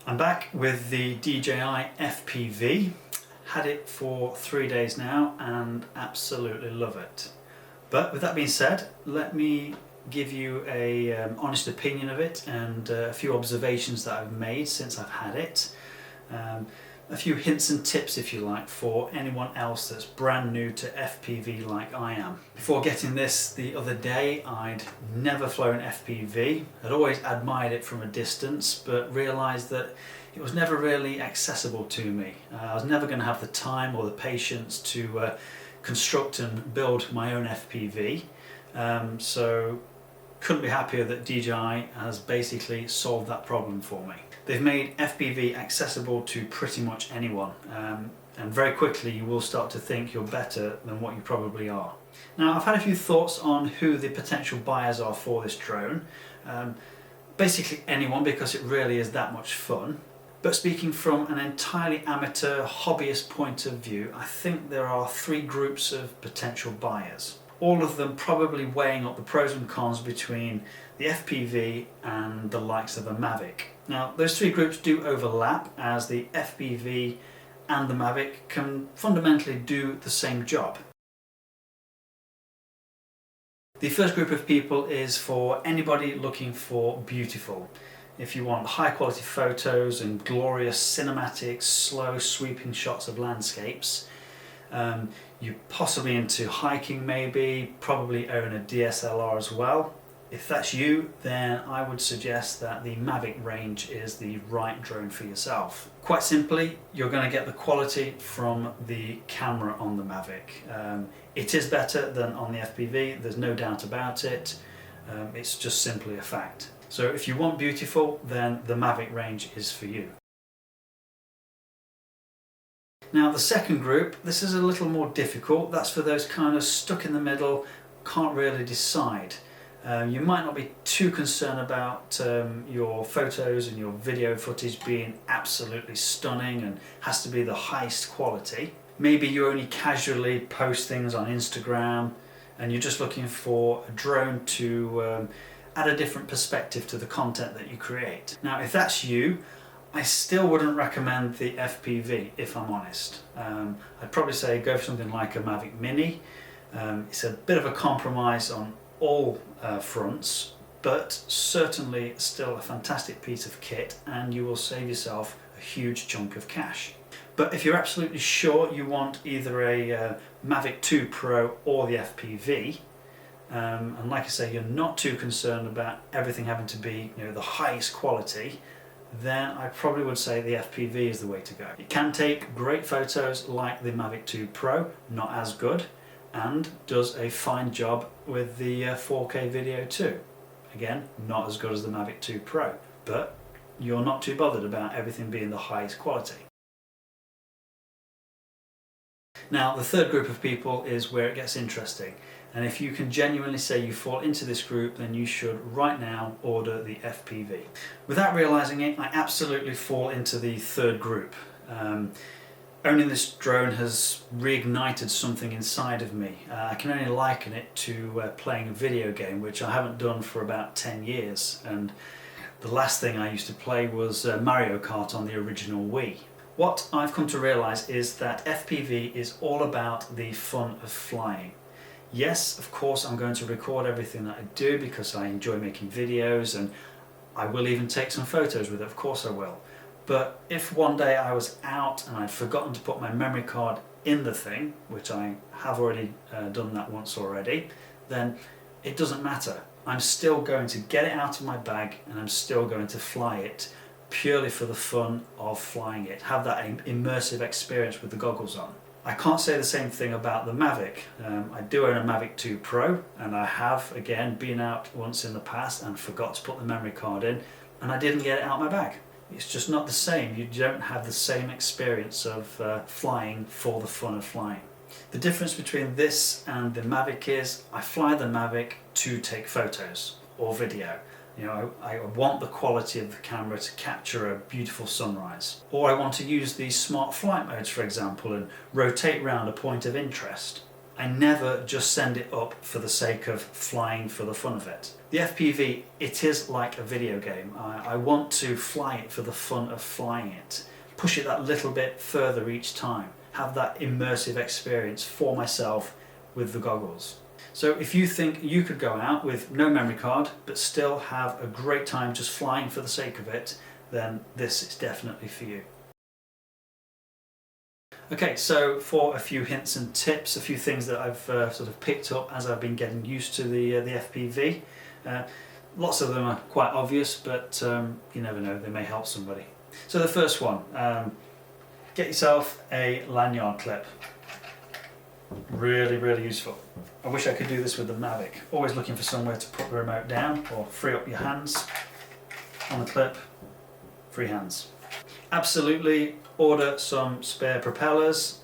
I'm back with the DJI FPV. Had it for 3 days now and absolutely love it. But with that being said, let me give you a honest opinion of it and a few observations that I've made since I've had it. A few hints and tips, if you like, for anyone else that's brand new to FPV like I am. Before getting this the other day, I'd never flown FPV. I'd always admired it from a distance, but realised that it was never really accessible to me. I was never going to have the time or the patience to construct and build my own FPV. So couldn't be happier that DJI has basically solved that problem for me. They've made FPV accessible to pretty much anyone, and very quickly you will start to think you're better than what you probably are. Now, I've had a few thoughts on who the potential buyers are for this drone. Basically anyone, because it really is that much fun. But speaking from an entirely amateur hobbyist point of view, I think there are 3 groups of potential buyers. All of them probably weighing up the pros and cons between the FPV and the likes of a Mavic. Now, those 3 groups do overlap, as the FPV and the Mavic can fundamentally do the same job. The first group of people is for anybody looking for beautiful. If you want high quality photos and glorious cinematics, slow sweeping shots of landscapes, you're possibly into hiking maybe, probably own a DSLR as well. If that's you, then I would suggest that the Mavic range is the right drone for yourself. Quite simply, you're going to get the quality from the camera on the Mavic. It is better than on the FPV, there's no doubt about it. It's just simply a fact. So if you want beautiful, then the Mavic range is for you. Now, the second group, this is a little more difficult. That's for those kind of stuck in the middle, can't really decide. You might not be too concerned about your photos and your video footage being absolutely stunning and has to be the highest quality. Maybe you only casually post things on Instagram and you're just looking for a drone to add a different perspective to the content that you create. Now, if that's you, I still wouldn't recommend the FPV, if I'm honest. I'd probably say go for something like a Mavic Mini. It's a bit of a compromise on all fronts, but certainly still a fantastic piece of kit, and you will save yourself a huge chunk of cash. But if you're absolutely sure you want either a Mavic 2 Pro or the FPV, and like I say, you're not too concerned about everything having to be, the highest quality, then I probably would say the FPV is the way to go. It can take great photos like the Mavic 2 Pro, not as good, and does a fine job with the 4K video too. Again, not as good as the Mavic 2 Pro, but you're not too bothered about everything being the highest quality. Now, the third group of people is where it gets interesting, and if you can genuinely say you fall into this group, then you should right now order the FPV. Without realising it, I absolutely fall into the third group. Owning this drone has reignited something inside of me. I can only liken it to playing a video game, which I haven't done for about 10 years, and the last thing I used to play was Mario Kart on the original Wii. What I've come to realise is that FPV is all about the fun of flying. Yes, of course, I'm going to record everything that I do because I enjoy making videos, and I will even take some photos with it, of course I will. But if one day I was out and I'd forgotten to put my memory card in the thing, which I have already done that once already, then it doesn't matter. I'm still going to get it out of my bag and I'm still going to fly it, purely for the fun of flying it, have that immersive experience with the goggles on. I can't say the same thing about the Mavic. I do own a Mavic 2 Pro, and I have, again, been out once in the past and forgot to put the memory card in, and I didn't get it out of my bag. It's just not the same. You don't have the same experience of flying for the fun of flying. The difference between this and the Mavic is I fly the Mavic to take photos or video. I want the quality of the camera to capture a beautiful sunrise. Or I want to use these smart flight modes, for example, and rotate around a point of interest. I never just send it up for the sake of flying for the fun of it. The FPV, it is like a video game. I want to fly it for the fun of flying it. Push it that little bit further each time. Have that immersive experience for myself with the goggles. So if you think you could go out with no memory card but still have a great time just flying for the sake of it, then this is definitely for you. Okay, so for a few hints and tips, a few things that I've sort of picked up as I've been getting used to the FPV. Lots of them are quite obvious, but you never know, they may help somebody. So the first one, get yourself a lanyard clip. Really, really useful. I wish I could do this with the Mavic. Always looking for somewhere to put the remote down or free up your hands on the clip. Free hands. Absolutely order some spare propellers.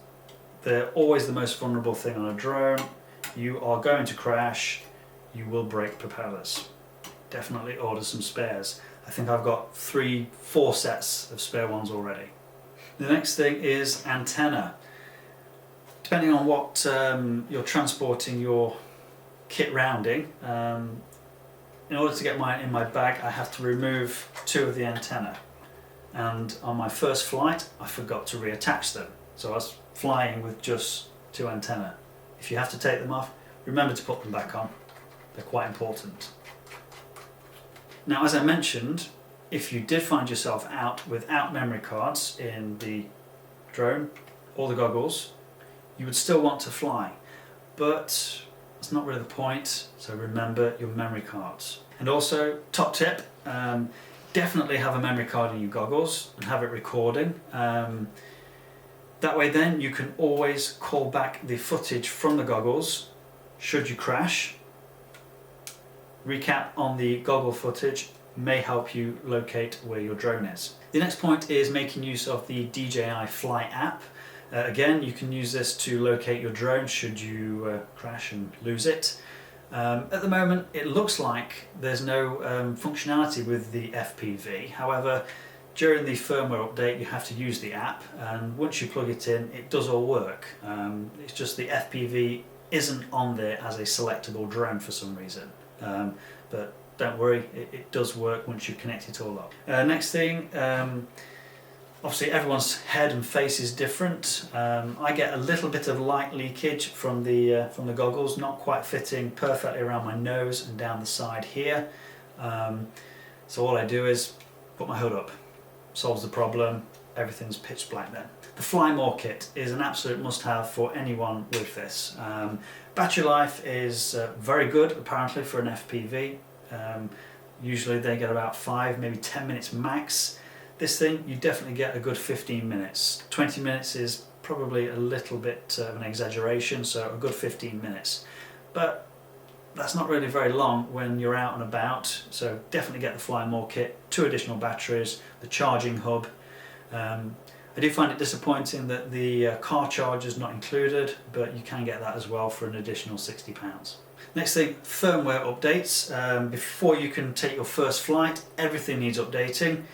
They're always the most vulnerable thing on a drone. You are going to crash, you will break propellers. Definitely order some spares. I think I've got 3-4 sets of spare ones already. The next thing is antenna. Depending on what you're transporting your kit rounding, in order to get mine in my bag I have to remove 2 of the antenna. And on my first flight I forgot to reattach them, so I was flying with just 2 antenna. If you have to take them off, remember to put them back on. They're quite important. Now, as I mentioned, if you did find yourself out without memory cards in the drone or the goggles, you would still want to fly, but that's not really the point, so remember your memory cards. And also, top tip, definitely have a memory card in your goggles and have it recording. That way then you can always call back the footage from the goggles should you crash. Recap on the goggle footage may help you locate where your drone is. The next point is making use of the DJI Fly app. Again, you can use this to locate your drone should you crash and lose it. At the moment it looks like there's no functionality with the FPV. However, during the firmware update you have to use the app, and once you plug it in it does all work. It's just the FPV isn't on there as a selectable drone for some reason. But don't worry, it does work once you connect it all up. Next thing, obviously everyone's head and face is different. I get a little bit of light leakage from the goggles, not quite fitting perfectly around my nose and down the side here. So all I do is put my hood up. Solves the problem, everything's pitch black then. The Fly More kit is an absolute must-have for anyone with this. Battery life is very good apparently for an FPV. Usually they get about 5, maybe 10 minutes max. This thing you definitely get a good 15 minutes. 20 minutes is probably a little bit of an exaggeration, so a good 15 minutes. But that's not really very long when you're out and about, so definitely get the Fly More kit, 2 additional batteries, the charging hub. I do find it disappointing that the car charger is not included, but you can get that as well for an additional £60. Next thing, firmware updates. Before you can take your first flight, everything needs updating.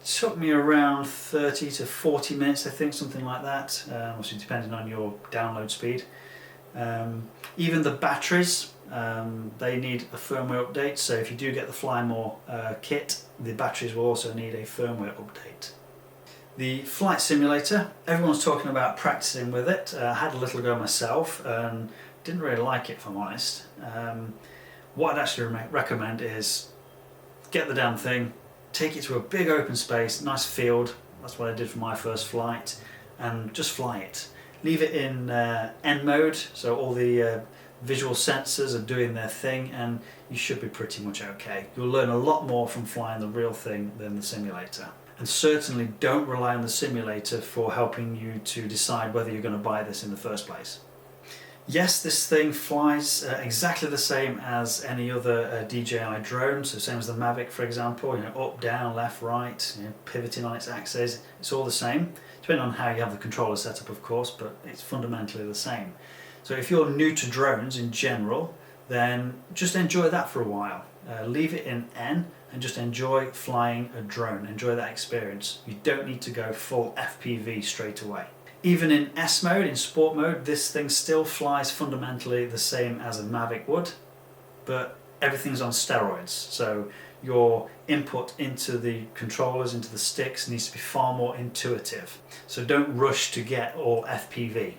Took me around 30 to 40 minutes, I think, something like that, obviously depending on your download speed. Even the batteries, they need a firmware update, so if you do get the Fly More kit, the batteries will also need a firmware update. The flight simulator, everyone's talking about practicing with it. I had a little go myself and didn't really like it, if I'm honest. What I'd actually recommend is get the damn thing, take it to a big open space, nice field, that's what I did for my first flight, and just fly it. Leave it in N mode, so all the visual sensors are doing their thing, and you should be pretty much okay. You'll learn a lot more from flying the real thing than the simulator. And certainly don't rely on the simulator for helping you to decide whether you're going to buy this in the first place. Yes, this thing flies exactly the same as any other DJI drone, so same as the Mavic, for example, up, down, left, right, pivoting on its axis, it's all the same, depending on how you have the controller set up, of course, but it's fundamentally the same. So if you're new to drones in general, then just enjoy that for a while. Leave it in N and just enjoy flying a drone, enjoy that experience. You don't need to go full FPV straight away. Even in S mode, in sport mode, this thing still flies fundamentally the same as a Mavic would, but everything's on steroids. So your input into the controllers, into the sticks, needs to be far more intuitive. So don't rush to get all FPV.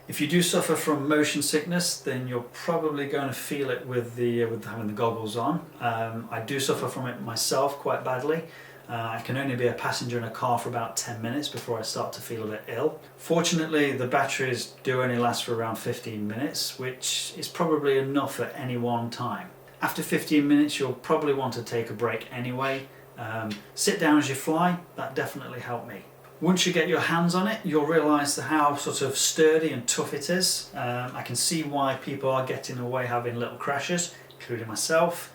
If you do suffer from motion sickness, then you're probably going to feel it with having the goggles on. I do suffer from it myself quite badly. I can only be a passenger in a car for about 10 minutes before I start to feel a bit ill. Fortunately, the batteries do only last for around 15 minutes, which is probably enough at any one time. After 15 minutes, you'll probably want to take a break anyway. Sit down as you fly, that definitely helped me. Once you get your hands on it, you'll realise how sort of sturdy and tough it is. I can see why people are getting away having little crashes, including myself.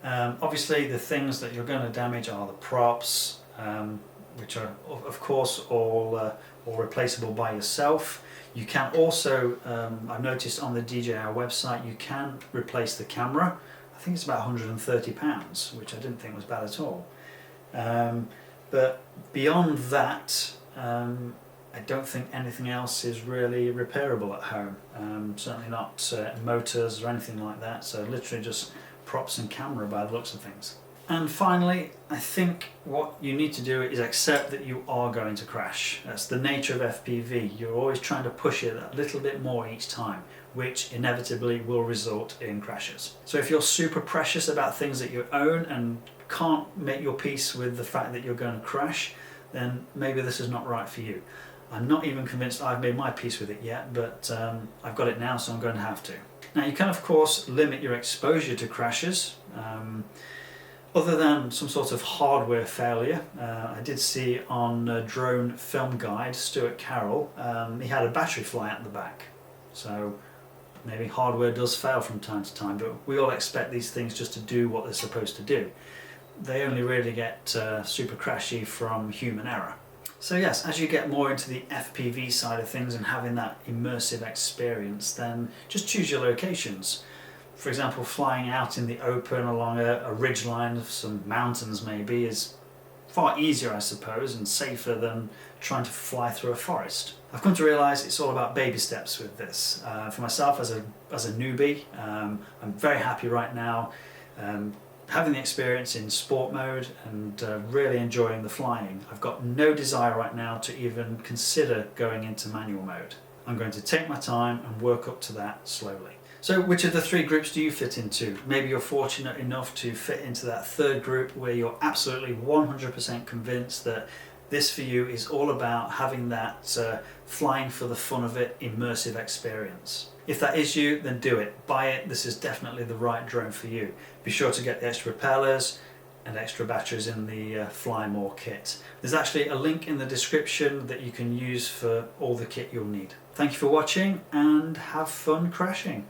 Obviously the things that you're going to damage are the props, which are of course all replaceable by yourself. You can also, I've noticed on the DJI website, you can replace the camera. I think it's about £130, which I didn't think was bad at all. But beyond that, I don't think anything else is really repairable at home. Certainly not motors or anything like that, so literally just props and camera by the looks of things. And finally, I think what you need to do is accept that you are going to crash. That's the nature of FPV. You're always trying to push it a little bit more each time, which inevitably will result in crashes. So if you're super precious about things that you own and can't make your peace with the fact that you're going to crash, then maybe this is not right for you. I'm not even convinced I've made my peace with it yet, but I've got it now, so I'm going to have to. Now you can of course limit your exposure to crashes. Other than some sort of hardware failure, I did see on Drone Film Guide, Stuart Carroll, he had a battery fly out the back. So maybe hardware does fail from time to time, but we all expect these things just to do what they're supposed to do. They only really get super crashy from human error. So yes, as you get more into the FPV side of things and having that immersive experience, then just choose your locations. For example, flying out in the open along a ridge line of some mountains maybe is far easier, I suppose, and safer than trying to fly through a forest. I've come to realise it's all about baby steps with this. For myself as a newbie, I'm very happy right now having the experience in sport mode and really enjoying the flying. I've got no desire right now to even consider going into manual mode. I'm going to take my time and work up to that slowly. So which of the three groups do you fit into? Maybe you're fortunate enough to fit into that third group where you're absolutely 100% convinced that this for you is all about having that flying for the fun of it immersive experience. If that is you, then do it. Buy it. This is definitely the right drone for you. Be sure to get the extra propellers and extra batteries in the Fly More kit. There's actually a link in the description that you can use for all the kit you'll need. Thank you for watching and have fun crashing.